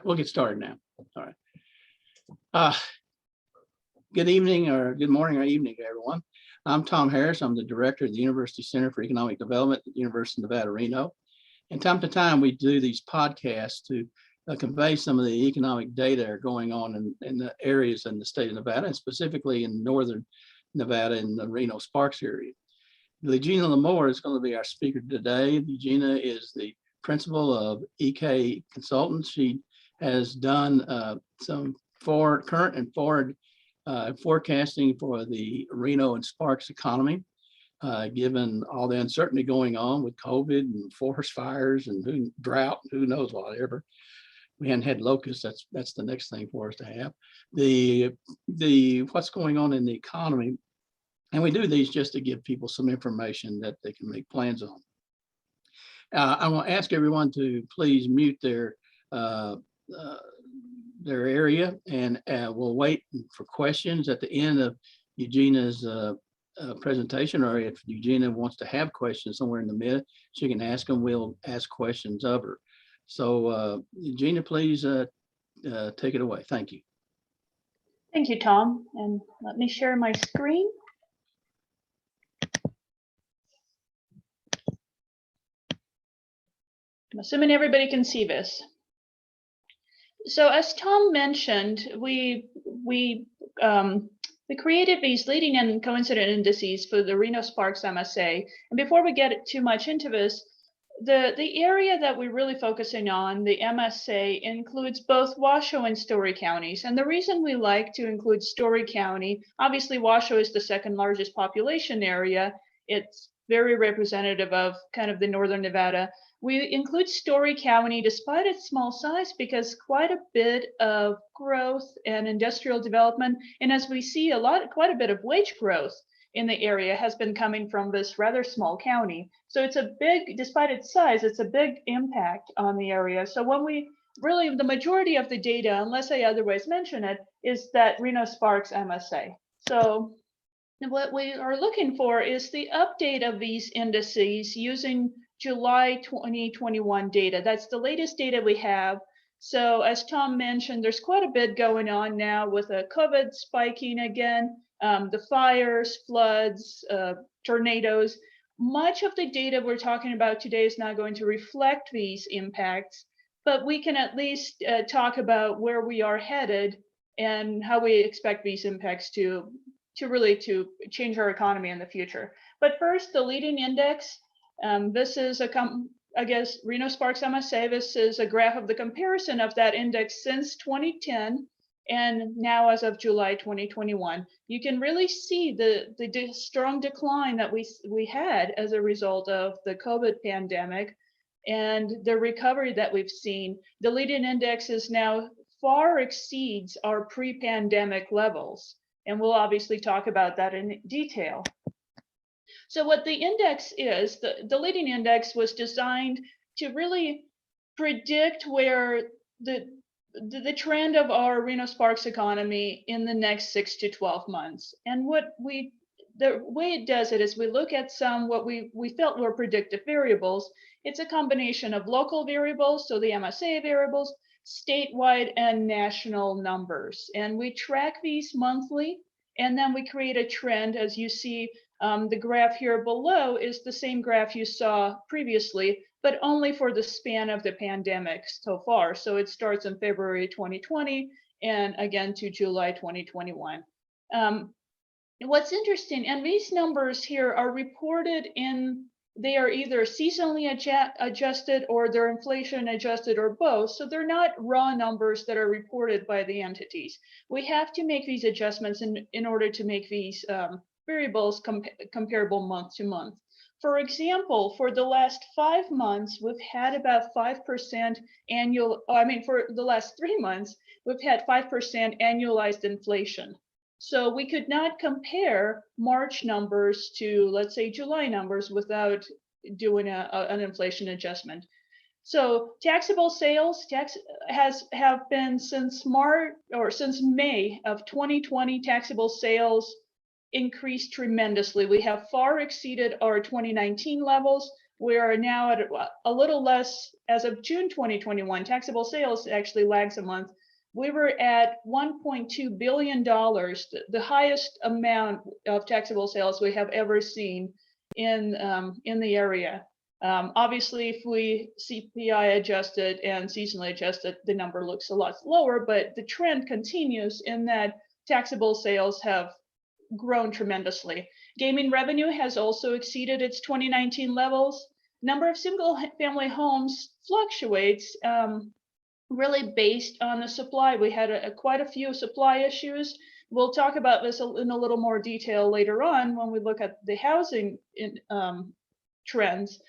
we'll get started now. All right. Good evening or good morning or evening, everyone. I'm Tom Harris. I'm the director of the University Center for Economic Development at the University of Nevada, Reno. And time to time, we do these podcasts to convey some of the economic data that are going on in the areas in the state of Nevada, and specifically in northern Nevada in the Reno-Sparks area. Eugenia Larmore is going to be our speaker today. Eugenia is the principal of EK Consultants. She has done some current and forward forecasting for the Reno and Sparks economy, given all the uncertainty going on with COVID and forest fires and drought, who knows whatever. We hadn't had locusts. That's the next thing for us to have. The what's going on in the economy, and we do these just to give people some information that they can make plans on. I want to ask everyone to please mute their area, and we'll wait for questions at the end of Eugenia's presentation, or if Eugenia wants to have questions somewhere in the middle, she can ask them. We'll ask questions of her. So Eugenia, please take it away. Thank you. Thank you, Tom. And let me share my screen. I'm assuming everybody can see this. So as Tom mentioned, we created these leading and coincident indices for the Reno-Sparks MSA. And before we get too much into this, the area that we're really focusing on, the MSA, includes both Washoe and Storey counties. And the reason we like to include Storey County, obviously Washoe is the second largest population area. It's very representative of kind of the northern Nevada. We include Storey County despite its small size because quite a bit of growth and industrial development, and as we see quite a bit of wage growth in the area has been coming from this rather small county. So it's a big, despite its size, it's a big impact on the area. So when we really, the majority of the data, unless I otherwise mention it, is that RenoSparks MSA. So what we are looking for is the update of these indices using July 2021 data. That's the latest data we have. So as Tom mentioned, there's quite a bit going on now with COVID spiking again, the fires, floods, tornadoes. Much of the data we're talking about today is not going to reflect these impacts, but we can at least talk about where we are headed and how we expect these impacts to really change our economy in the future. But first, the leading index. This is I guess Reno-Sparks MSA. This is a graph of the comparison of that index since 2010 and now as of July 2021. You can really see the strong decline that we had as a result of the COVID pandemic and the recovery that we've seen. The leading index is now far exceeds our pre-pandemic levels. And we'll obviously talk about that in detail. So what the index is, the leading index was designed to really predict where the trend of our Reno-Sparks economy in the next 6 to 12 months. And the way it does it is we look at what we felt were predictive variables. It's a combination of local variables, so the MSA variables, statewide and national numbers. And we track these monthly, and then we create a trend. As you see, the graph here below is the same graph you saw previously, but only for the span of the pandemic so far. So it starts in February 2020 and again to July 2021. What's interesting, and these numbers here are reported they are either seasonally adjusted or they're inflation adjusted or both. So they're not raw numbers that are reported by the entities. We have to make these adjustments in order to make these variables comparable month to month. For example, for the last 5 months, we've had about 5% for the last 3 months, we've had 5% annualized inflation. So we could not compare March numbers to, let's say, July numbers without doing an inflation adjustment. So taxable sales have been since May of 2020, taxable sales increased tremendously. We have far exceeded our 2019 levels. we are now at a little less, as of June 2021, taxable sales actually lags a month. We were at $1.2 billion, the highest amount of taxable sales we have ever seen in the area. Obviously, if we CPI adjusted and seasonally adjusted, the number looks a lot lower, but the trend continues in that taxable sales have grown tremendously. Gaming revenue has also exceeded its 2019 levels. Number of single family homes fluctuates really based on the supply. We had quite a few supply issues. We'll talk about this in a little more detail later on when we look at the housing trends.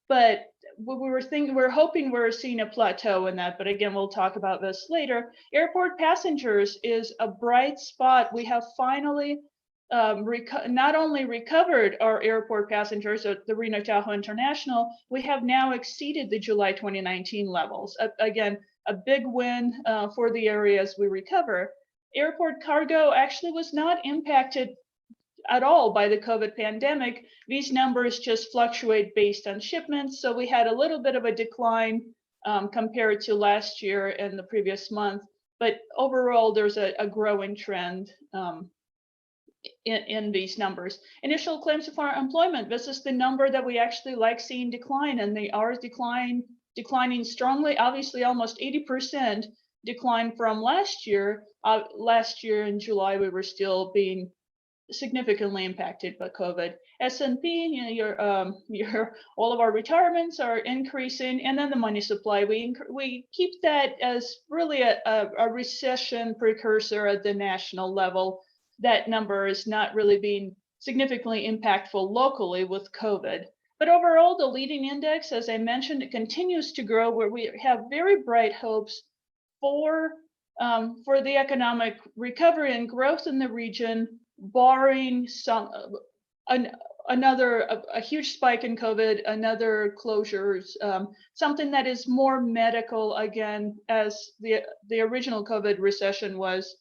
But we're hoping we're seeing a plateau in that, but again, we'll talk about this later. Airport passengers is a bright spot. We have finally not only recovered our airport passengers at the Reno Tahoe International, we have now exceeded the July 2019 levels. Again, a big win for the area as we recover. Airport cargo actually was not impacted at all by the COVID pandemic. These numbers just fluctuate based on shipments. So we had a little bit of a decline compared to last year and the previous month, but overall there's a growing trend in these numbers. Initial claims for employment, this is the number that we actually like seeing decline, and they are declining strongly, obviously almost 80% decline from last year. Last year in July, we were still being significantly impacted by COVID. S&P, your all of our retirements are increasing, and then the money supply, we keep that as really a recession precursor at the national level. That number is not really being significantly impactful locally with COVID. But overall, the leading index, as I mentioned, it continues to grow, where we have very bright hopes for the economic recovery and growth in the region, barring a huge spike in COVID, another closures, something that is more medical, again, as the original COVID recession was,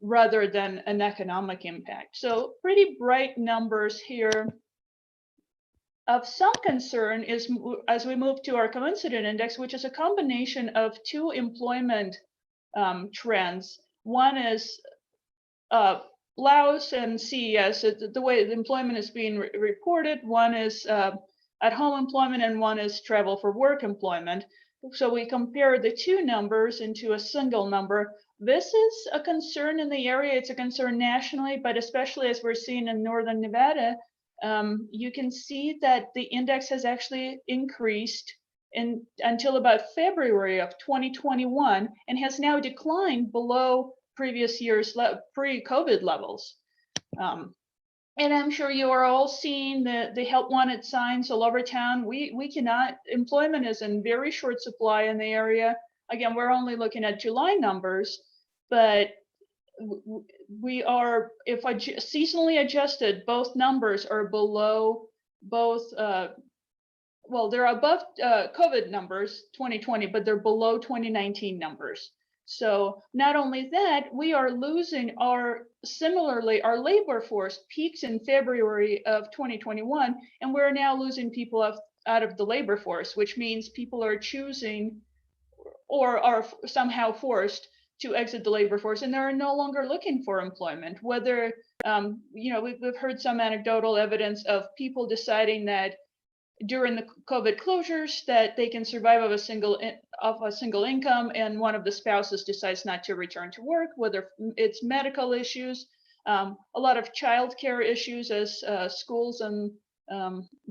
rather than an economic impact. So pretty bright numbers here. Of some concern is as we move to our Coincident Index, which is a combination of two employment trends. One is Laos and CES, the way the employment is being reported. One is at-home employment and one is travel for work employment. So we compare the two numbers into a single number. This is a concern in the area. It's a concern nationally, but especially as we're seeing in Northern Nevada, you can see that the index has actually increased until about February of 2021 and has now declined below previous year's pre-COVID levels. And I'm sure you are all seeing the help wanted signs all over town. We cannot, employment is in very short supply in the area. Again, we're only looking at July numbers, but we are, if seasonally adjusted, both numbers are below both, well, they're above COVID numbers, 2020, but they're below 2019 numbers. So not only that, we are losing similarly, our labor force peaks in February of 2021, and we're now losing people out of the labor force, which means people are choosing or are somehow forced to exit the labor force, and they're no longer looking for employment. Whether, we've heard some anecdotal evidence of people deciding that during the COVID closures that they can survive off a single income, and one of the spouses decides not to return to work, whether it's medical issues, a lot of childcare issues as schools and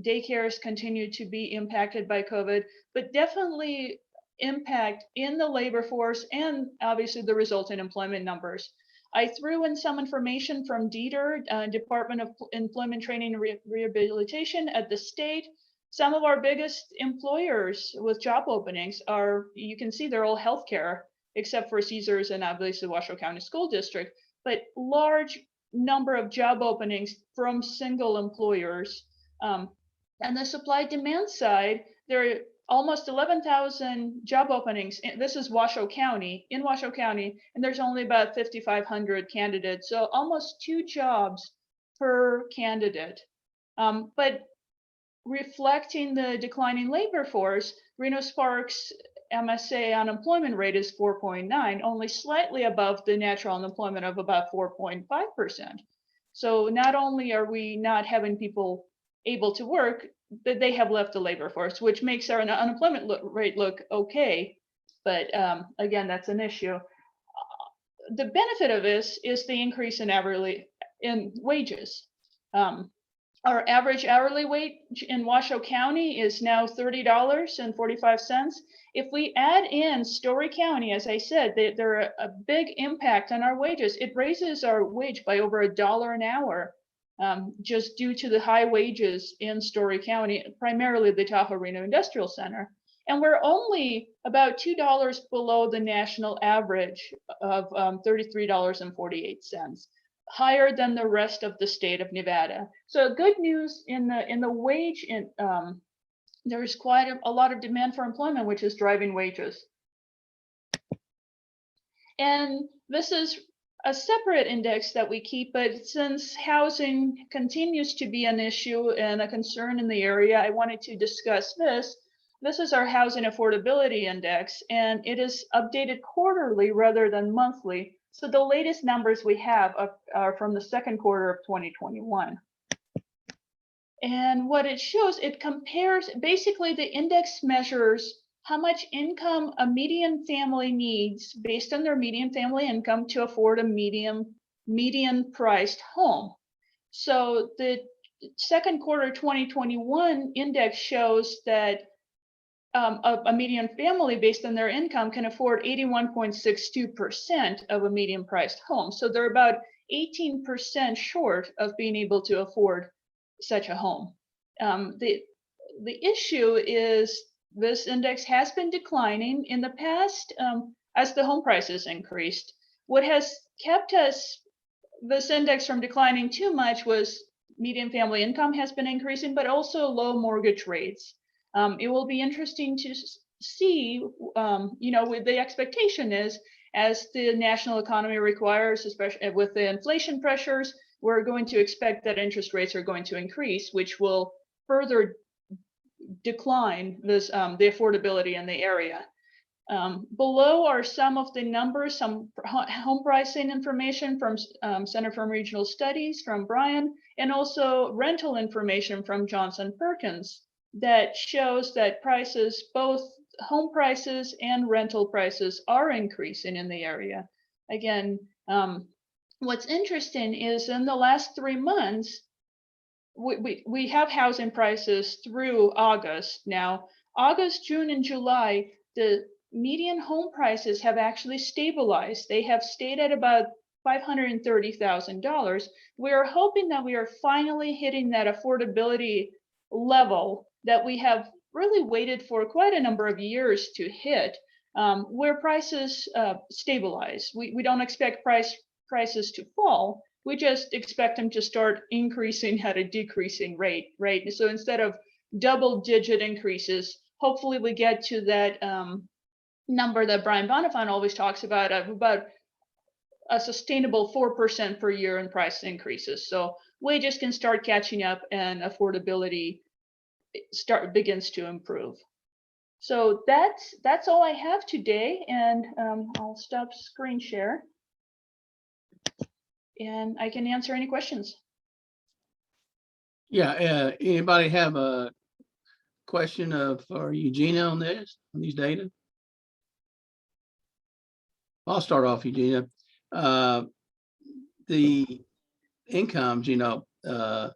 daycares continue to be impacted by COVID, but definitely impact in the labor force and obviously the resulting employment numbers. I threw in some information from DETR, Department of Employment Training and Rehabilitation at the state. Some of our biggest employers with job openings are, you can see they're all healthcare, except for Caesars and obviously Washoe County School District, but large number of job openings from single employers. And the supply demand side, there are almost 11,000 job openings. This is Washoe County, in Washoe County, and there's only about 5,500 candidates. So almost 2 jobs per candidate. But reflecting the declining labor force, RenoSparks MSA unemployment rate is 4.9, only slightly above the natural unemployment of about 4.5%. So not only are we not having people able to work, but they have left the labor force, which makes our unemployment rate look okay. But again, that's an issue. The benefit of this is the increase in wages. Our average hourly wage in Washoe County is now $30.45. If we add in Storey County, as I said, they're a big impact on our wages. It raises our wage by over $1 an hour, just due to the high wages in Storey County, primarily the Tahoe Reno Industrial Center. And we're only about $2 below the national average of $33.48. Higher than the rest of the state of Nevada. So good news in the wage, there's quite a lot of demand for employment, which is driving wages. And this is a separate index that we keep, but since housing continues to be an issue and a concern in the area, I wanted to discuss this. This is our Housing Affordability Index, and it is updated quarterly rather than monthly. So the latest numbers we have are from the second quarter of 2021. And what it shows, it compares, basically the index measures how much income a median family needs based on their median family income to afford a median priced home. So the second quarter 2021 index shows that a median family based on their income can afford 81.62% of a median priced home. So they're about 18% short of being able to afford such a home. The issue is this index has been declining in the past as the home prices increased. What has kept this index from declining too much was median family income has been increasing, but also low mortgage rates. It will be interesting to see, with the expectation is as the national economy requires, especially with the inflation pressures, we're going to expect that interest rates are going to increase, which will further decline this, the affordability in the area. Below are some of the numbers, some home pricing information from Center for Regional Studies from Brian, and also rental information from Johnson Perkins that shows that prices, both home prices and rental prices, are increasing in the area. Again, what's interesting is in the last 3 months, we have housing prices through August. Now, August, June, and July, the median home prices have actually stabilized. They have stayed at about $530,000. We are hoping that we are finally hitting that affordability level that we have really waited for quite a number of years to hit, where prices stabilize. We don't expect prices to fall. We just expect them to start increasing at a decreasing rate, right? So instead of double-digit increases, hopefully we get to that number that Brian Bonifant always talks about of about a sustainable 4% per year in price increases. So wages can start catching up and affordability begins to improve. So that's all I have today, and I'll stop screen share, and I can answer any questions. Yeah, anybody have a question for Eugenia on these data? I'll start off, Eugenia. The incomes, the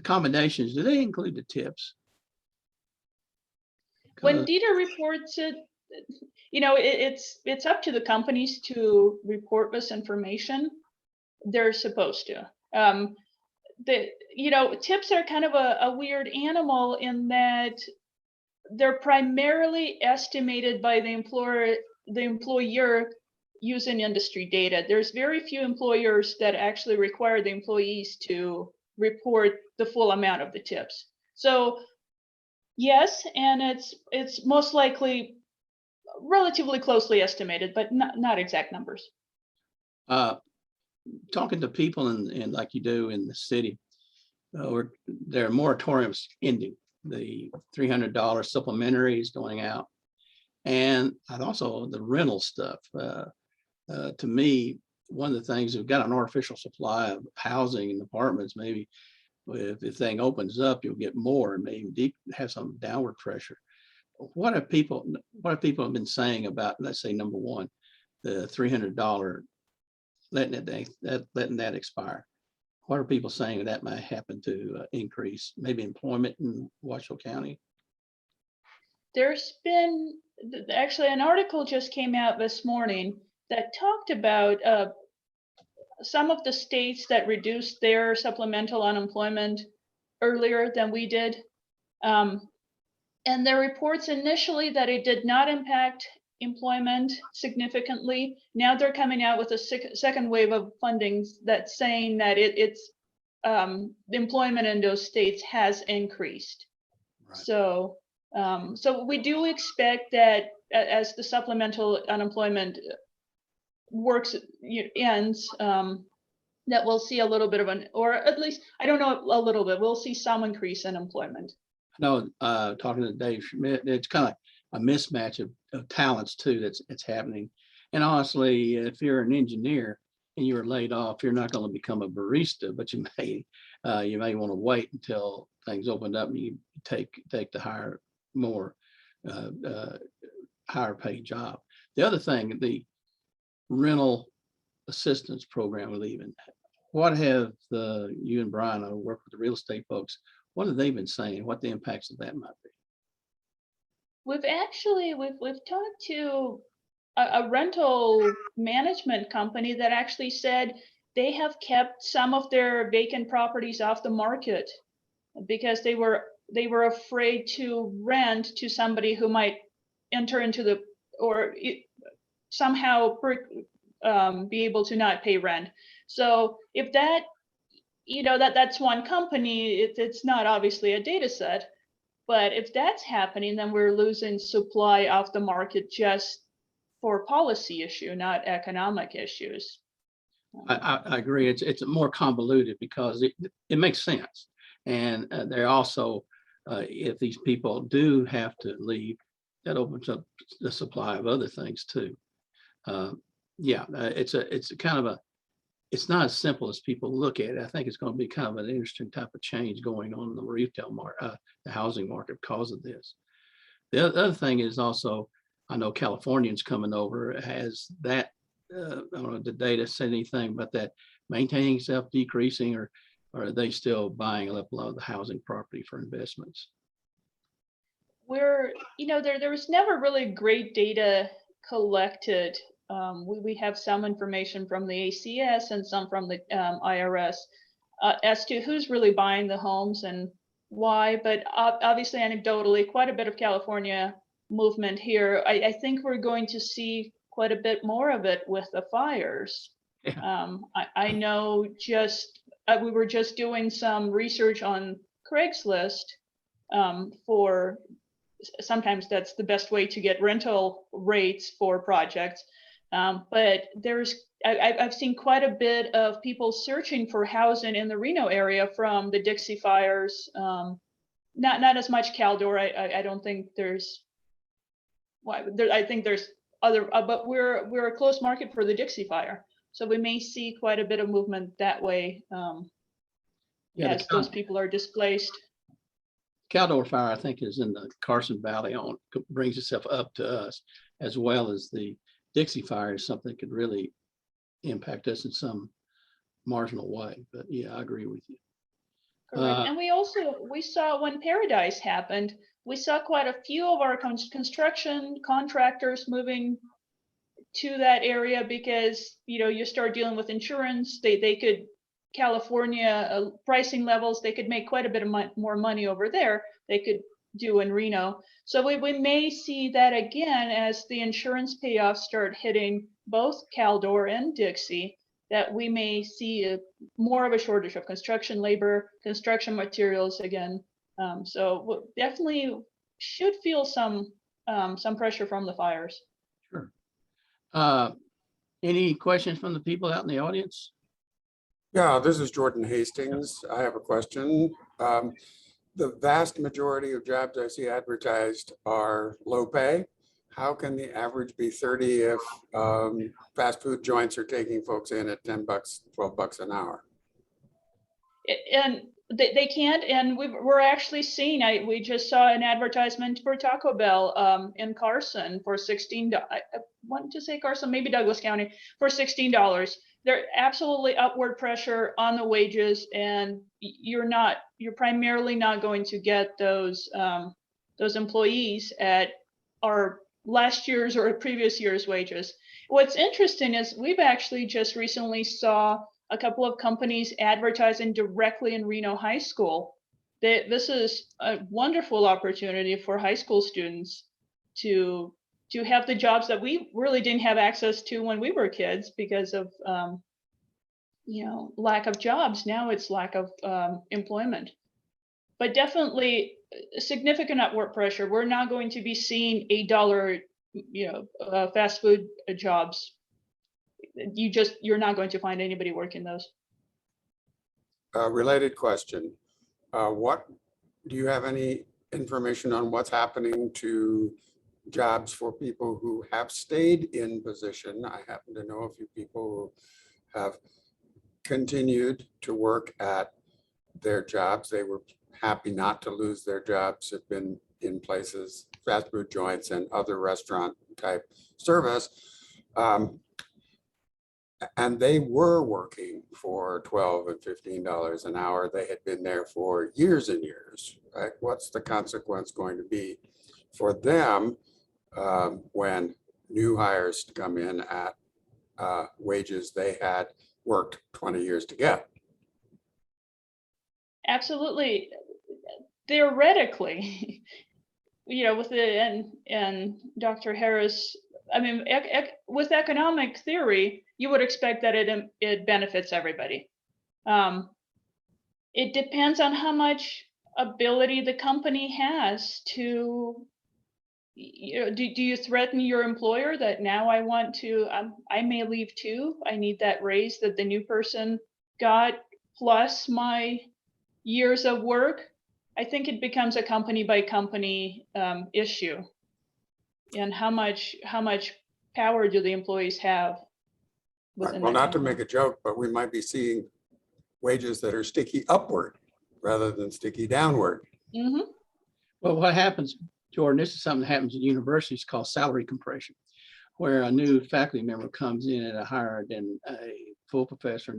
combinations, do they include the tips? When Dieter reports it, it's up to the companies to report this information. They're supposed to. Tips are kind of a weird animal in that they're primarily estimated by the employer using industry data. There's very few employers that actually require the employees to report the full amount of the tips. So yes, and it's most likely relatively closely estimated, but not exact numbers. Talking to people and like you do in the city, where there are moratoriums ending, the $300 supplementary is going out. And also the rental stuff. To me, one of the things, we've got an artificial supply of housing and apartments. Maybe if the thing opens up, you'll get more and maybe have some downward pressure. What have people been saying about, let's say, number one, the $300, letting that expire? What are people saying that might happen to increase maybe employment in Washoe County? There's been actually an article just came out this morning that talked about some of the states that reduced their supplemental unemployment earlier than we did. And there are reports initially that it did not impact employment significantly. Now they're coming out with a second wave of funding that's saying that the employment in those states has increased. Right. So we do expect that as the supplemental unemployment ends, that we'll see a little bit of or at least, I don't know, a little bit, we'll see some increase in employment. No, talking to Dave Schmidt, it's kind of a mismatch of talents too that's happening. And honestly, if you're an engineer and you're laid off, you're not going to become a barista, but you may want to wait until things open up and you take the higher paid job. The other thing, the rental assistance program we're leaving. What have you and Brian work with the real estate folks? What have they been saying? What the impacts of that might be? We've talked to a rental management company that actually said they have kept some of their vacant properties off the market because they were afraid to rent to somebody who might enter into somehow be able to not pay rent. So if that's one company, it's not obviously a data set, but if that's happening, then we're losing supply off the market just for policy issue, not economic issues. I agree. It's more convoluted because it makes sense. And they're also, if these people do have to leave, that opens up the supply of other things too. It's not as simple as people look at it. I think it's going to be kind of an interesting type of change going on in the retail market, the housing market because of this. The other thing is also, I know Californians coming over has that, I don't know if the data said anything about that maintaining itself, decreasing, or are they still buying up a lot of the housing property for investments? There was never really great data collected. We have some information from the ACS and some from the IRS as to who's really buying the homes and why, but obviously anecdotally, quite a bit of California movement here. I think we're going to see quite a bit more of it with the fires. Yeah. I know we were just doing some research on Craigslist for, sometimes that's the best way to get rental rates for projects. But I've seen quite a bit of people searching for housing in the Reno area from the Dixie fires. Not as much Caldor. I don't think there's. I think there's other, but we're a close market for the Dixie fire, so we may see quite a bit of movement that way as those people are displaced. Caldor fire, I think, is in the Carson Valley brings itself up to us, as well as the Dixie fire is something that could really impact us in some marginal way. But yeah, I agree with you. Correct. And we saw when Paradise happened, we saw quite a few of our construction contractors moving to that area because, you start dealing with insurance. They could, California pricing levels, they could make quite a bit of more money over there. They could do in Reno. So we may see that again as the insurance payoffs start hitting both Caldor and Dixie, that we may see more of a shortage of construction labor, construction materials again. So we'll definitely should feel some pressure from the fires. Sure. Any questions from the people out in the audience? Yeah, this is Jordan Hastings. I have a question. the vast majority of jobs I see advertised are low pay. How can the average be 30 if fast food joints are taking folks in at 10 bucks, 12 bucks an hour? And they can't, and we're actually seeing, we just saw an advertisement for Taco Bell in Carson for $16. I want to say Carson, maybe Douglas County, for $16. There's absolutely upward pressure on the wages, and you're primarily not going to get those employees at our last year's or previous year's wages. What's interesting is we've actually just recently saw a couple of companies advertising directly in Reno High School. This is a wonderful opportunity for high school students to have the jobs that we really didn't have access to when we were kids because of lack of jobs. Now it's lack of employment, but definitely significant upward pressure. We're not going to be seeing $8 fast food jobs. You're not going to find anybody working those. Related question. What do you have any information on what's happening to jobs for people who have stayed in position? I happen to know a few people who have continued to work at their jobs. They were happy not to lose their jobs, have been in places, fast food joints and other restaurant type service. And they were working for $12 and $15 an hour. They had been there for years and years, right? What's the consequence going to be for them when new hires come in at wages they had worked 20 years to get? Absolutely. Theoretically, with and Dr. Harris, I mean, with economic theory, you would expect that it benefits everybody. It depends on how much ability the company has to, do you threaten your employer that now I want to, I may leave too. I need that raise that the new person got plus my years of work. I think it becomes a company by company issue. And how much power do the employees have? Right. Well, not to make a joke, but we might be seeing wages that are sticky upward rather than sticky downward. Mm-hmm. Well, what happens, Jordan, this is something that happens at universities called salary compression, where a new faculty member comes in at a higher than a full professor.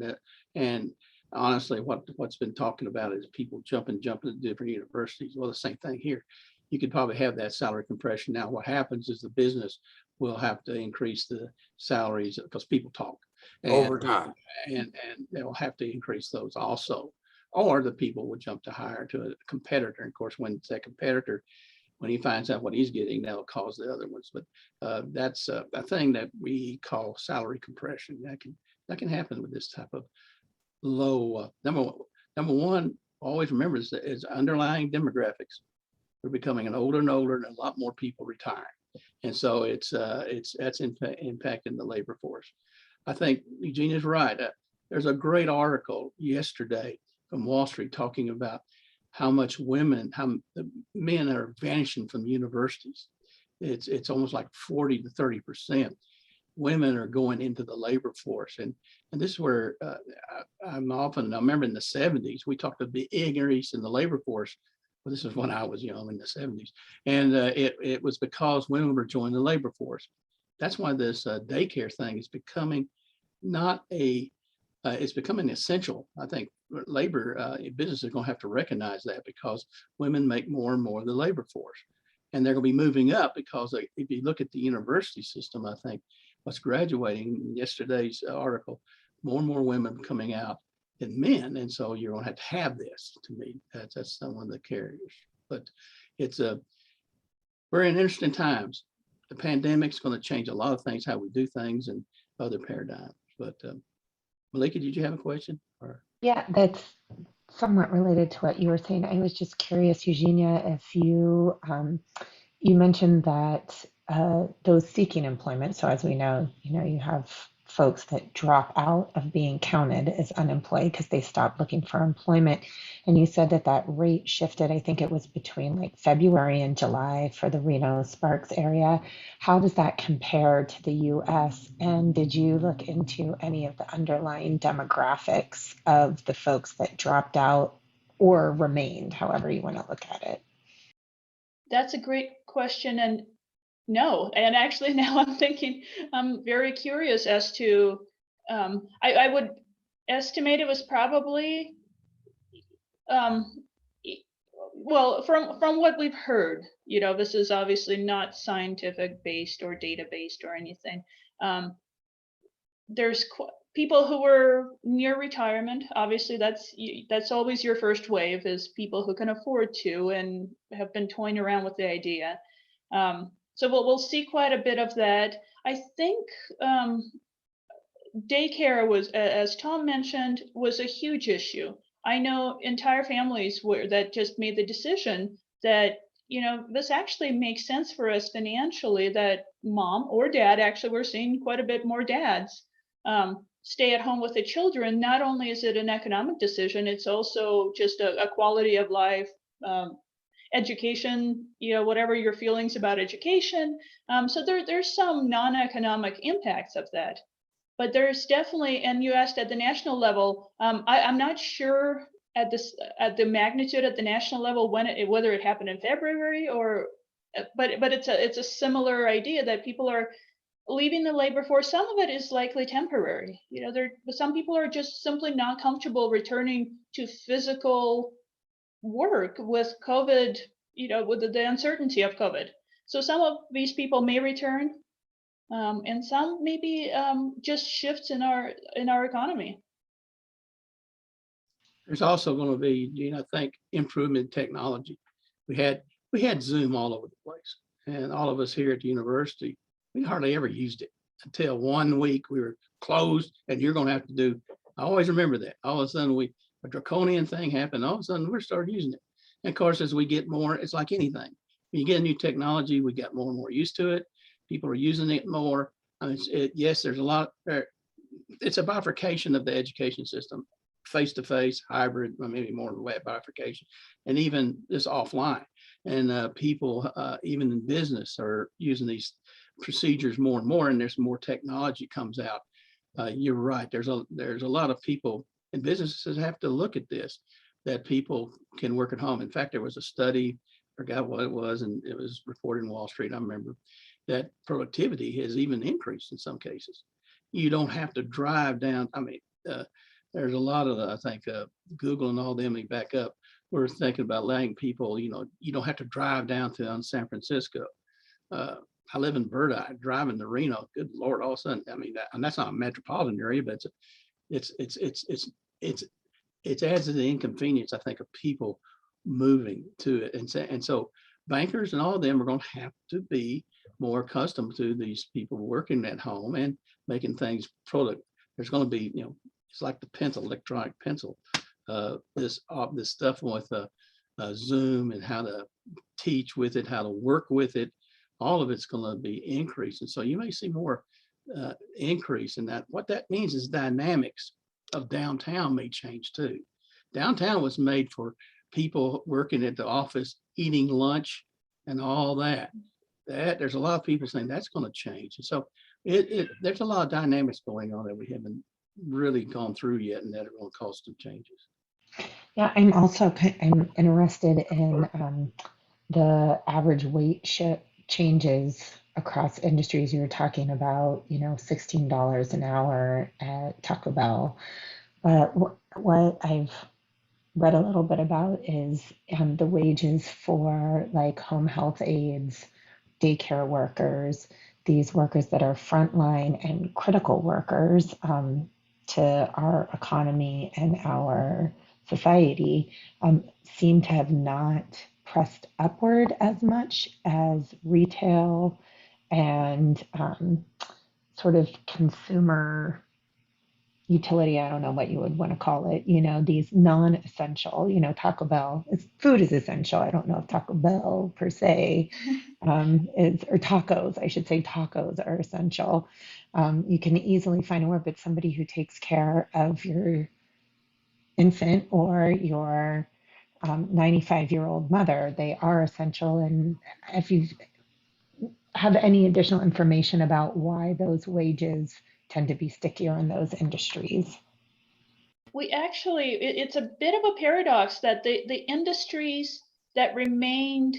And honestly, what's been talking about is people jumping to different universities. Well, the same thing here. You could probably have that salary compression. Now, what happens is the business will have to increase the salaries because people talk over time, and they'll have to increase those also, or the people will jump to hire to a competitor. And of course, when it's that competitor, when he finds out what he's getting, that'll cause the other ones. But that's a thing that we call salary compression. That can happen with this type of low. Number one, always remember is underlying demographics. We're becoming an older and older, and a lot more people retiring, and so that's impacting the labor force. I think Eugenia's right. There's a great article yesterday from Wall Street talking about how much the men are vanishing from universities. It's almost like 40 to 30%. Women are going into the labor force, and this is where I remember in the 70s we talked about the increase in the labor force. Well, this is when I was young in the 70s, and it was because women were joining the labor force. That's why this daycare thing is becoming it's becoming essential. I think labor businesses are going to have to recognize that because women make more and more of the labor force, and they're going to be moving up because if you look at the university system, I think what's graduating in yesterday's article, more and more women coming out than men, and so you're going to have this. To me, that's one of the carriers. But we're in interesting times. The pandemic's going to change a lot of things, how we do things, and other paradigms. But Malika, did you have a question? Yeah, that's somewhat related to what you were saying. I was just curious, Eugenia, if you mentioned that those seeking employment. So as we know, you have folks that drop out of being counted as unemployed because they stopped looking for employment. And you said that that rate shifted, I think it was between like February and July for the Reno-Sparks area. How does that compare to the US? And did you look into any of the underlying demographics of the folks that dropped out or remained, however you want to look at it? That's a great question. And no, and actually now I'm thinking, I'm very curious as to, I would estimate it was probably, well, from what we've heard, this is obviously not scientific based or data based or anything. There's people who were near retirement. Obviously, that's always your first wave, is people who can afford to and have been toying around with the idea. So we'll see quite a bit of that. I think daycare was, as Tom mentioned, was a huge issue. I know entire families that just made the decision that, this actually makes sense for us financially, that mom or dad, actually we're seeing quite a bit more dads stay at home with the children. Not only is it an economic decision, it's also just a quality of life, education, whatever your feelings about education. So there's some non-economic impacts of that. But there's definitely, and you asked at the national level, I'm not sure at the magnitude at the national level whether it happened in February or, but it's a similar idea that people are leaving the labor force. Some of it is likely temporary. Some people are just simply not comfortable returning to physical work with COVID, with the uncertainty of COVID. So some of these people may return, and some maybe just shifts in our economy. There's also going to be, I think, improvement in technology. We had Zoom all over the place, and all of us here at the university, we hardly ever used it until 1 week we were closed, and you're going to have to do. I always remember that. All of a sudden, a draconian thing happened. All of a sudden, we started using it. And of course, as we get more, it's like anything. When you get a new technology, we got more and more used to it. People are using it more. I mean, yes, there's a lot. It's a bifurcation of the education system, face-to-face, hybrid, maybe more web bifurcation, and even this offline. And people, even in business, are using these procedures more and more, and there's more technology comes out. You're right. There's a lot of people and businesses have to look at this, that people can work at home. In fact, there was a study, I forgot what it was, and it was reported in Wall Street, I remember, that productivity has even increased in some cases. You don't have to drive down. I mean, there's a lot of, I think, Google and all them, let me back up, we're thinking about letting people, you don't have to drive down to San Francisco. I live in Verdi, driving to Reno, good Lord, all of a sudden, I mean, and that's not a metropolitan area, but it adds to the inconvenience, I think, of people moving to it. And so bankers and all of them are going to have to be more accustomed to these people working at home and making things product. There's going to be, it's like the pencil, electronic pencil, this stuff with Zoom and how to teach with it, how to work with it. All of it's going to be increasing. So you may see more increase in that. What that means is dynamics of downtown may change too. Downtown was made for people working at the office, eating lunch and all that. There's a lot of people saying that's going to change. And so there's a lot of dynamics going on that we haven't really gone through yet, and that are going to cause some changes. Yeah, I'm interested in the average wage changes across industries. You were talking about, $16 an hour at Taco Bell. But what I've read a little bit about is the wages for like home health aides, daycare workers, these workers that are frontline and critical workers to our economy and our society, seem to have not pressed upward as much as retail and sort of consumer utility, I don't know what you would want to call it, these non-essential, Taco Bell, food is essential. I don't know if Taco Bell per se or tacos, I should say tacos are essential. You can easily find a word, but somebody who takes care of your infant or your 95-year-old mother, they are essential. And if you have any additional information about why those wages tend to be stickier in those industries. We actually, it's a bit of a paradox that the industries that remained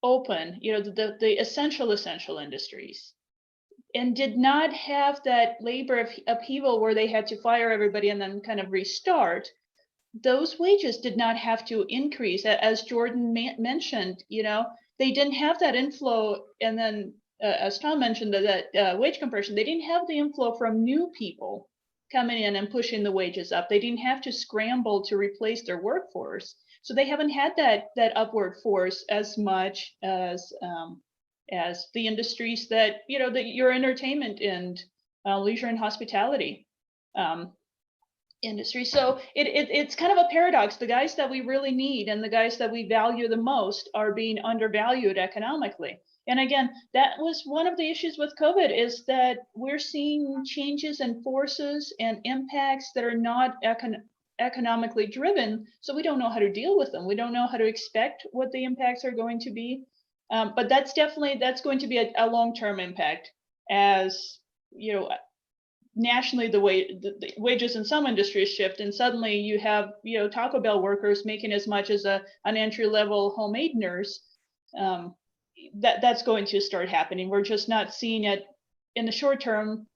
open, the essential industries, and did not have that labor upheaval where they had to fire everybody and then kind of restart, those wages did not have to increase. As Jordan mentioned, they didn't have that inflow. And then as Tom mentioned, that wage compression, they didn't have the inflow from new people coming in and pushing the wages up. They didn't have to scramble to replace their workforce. So they haven't had that upward force as much as the industries that, that your entertainment and leisure and hospitality industry. So it's kind of a paradox. The guys that we really need and the guys that we value the most are being undervalued economically. And again, that was one of the issues with COVID, is that we're seeing changes in forces and impacts that are not economically driven. So we don't know how to deal with them. We don't know how to expect what the impacts are going to be. But that's going to be a long-term impact, as nationally the wages in some industries shift, and suddenly you have Taco Bell workers making as much as an entry-level homemade nurse. That's going to start happening. We're just not seeing it in the short term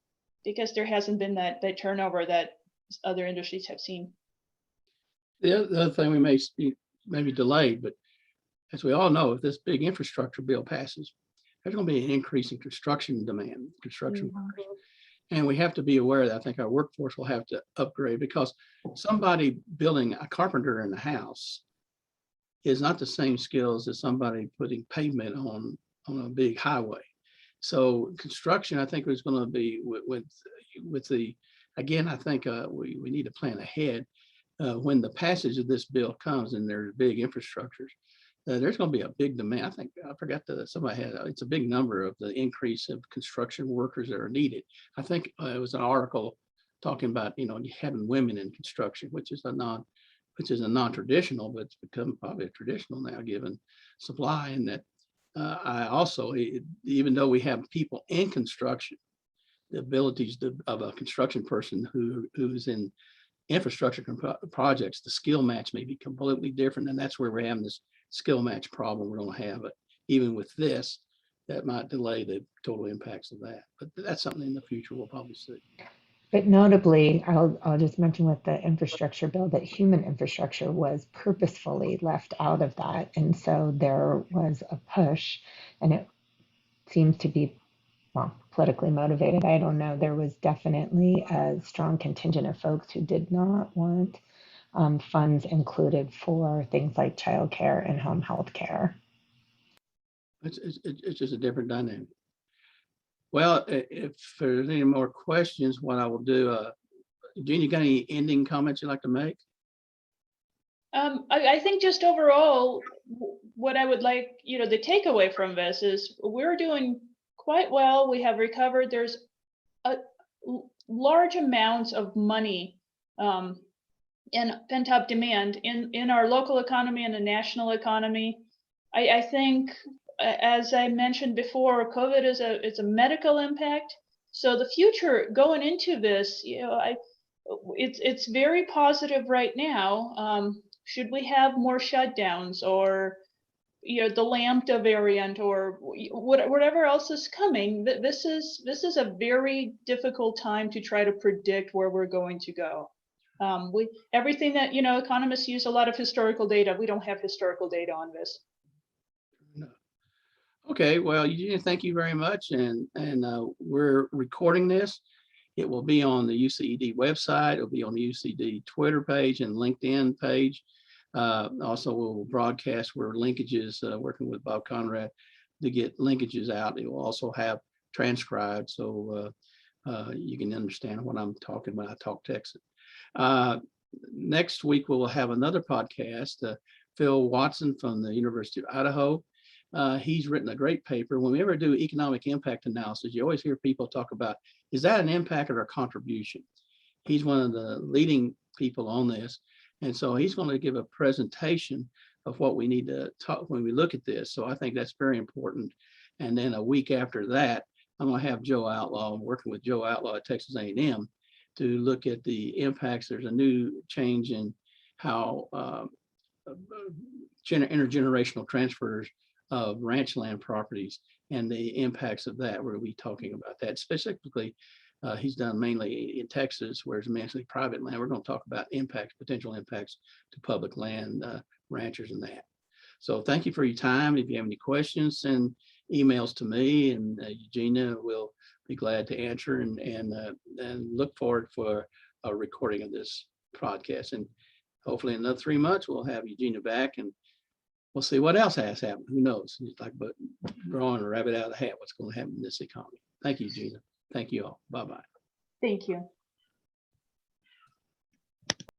because there hasn't been that turnover that other industries have seen. The other thing we may be delayed, but as we all know, if this big infrastructure bill passes, there's going to be an increase in construction demand, construction workers. And we have to be aware that I think our workforce will have to upgrade, because somebody building a carpenter in the house is not the same skills as somebody putting pavement on a big highway. So construction, I think, is going to be with the, again, I think we need to plan ahead. When the passage of this bill comes and there's big infrastructures, there's going to be a big demand. I think I forgot that somebody had, it's a big number of the increase of construction workers that are needed. I think it was an article talking about, having women in construction, which is a non-traditional, but it's become probably a traditional now given supply. And that I also, even though we have people in construction, the abilities of a construction person who's in infrastructure projects, the skill match may be completely different. And that's where we're having this skill match problem we're going to have. But even with this, that might delay the total impacts of that. But that's something in the future we'll probably see. But notably, I'll just mention with the infrastructure bill that human infrastructure was purposefully left out of that. And so there was a push, and it seems to be, well, politically motivated. I don't know. There was definitely a strong contingent of folks who did not want funds included for things like childcare and home health care. It's just a different dynamic. Well, if there's any more questions, what I will do, Eugenia, you got any ending comments you'd like to make? I think just overall, what I would like, the takeaway from this is we're doing quite well. We have recovered. There's a large amounts of money and pent-up demand in our local economy and the national economy. I think, as I mentioned before, COVID is a medical impact. So the future going into this, it's very positive right now. Should we have more shutdowns, or the Lambda variant, or whatever else is coming, this is a very difficult time to try to predict where we're going to go. Everything that economists use a lot of historical data. We don't have historical data on this. No. Okay, well, Eugenia, thank you very much. And we're recording this. It will be on the UCED website. It'll be on the UCED Twitter page and LinkedIn page. Also, we'll broadcast where linkages, working with Bob Conrad to get linkages out. It will also have transcribed. So you can understand what I'm talking when I talk Texas. Next week, we will have another podcast. Phil Watson from the University of Idaho. He's written a great paper. When we ever do economic impact analysis, you always hear people talk about, is that an impact or a contribution? He's one of the leading people on this. And so he's going to give a presentation of what we need to talk when we look at this. So I think that's very important. And then a week after that, I'm going to have Joe Outlaw, I'm working with Joe Outlaw at Texas A&M to look at the impacts. There's a new change in how intergenerational transfers of ranch land properties and the impacts of that. We'll be talking about that specifically. He's done mainly in Texas, where it's mainly private land. We're going to talk about impacts, potential impacts to public land, ranchers and that. So thank you for your time. If you have any questions, send emails to me, and Eugenia will be glad to answer, and look forward for a recording of this podcast. And hopefully in another 3 months, we'll have Eugenia back, and we'll see what else has happened. Who knows? It's like but drawing a rabbit out of the hat, what's going to happen in this economy. Thank you, Eugenia. Thank you all. Bye-bye. Thank you.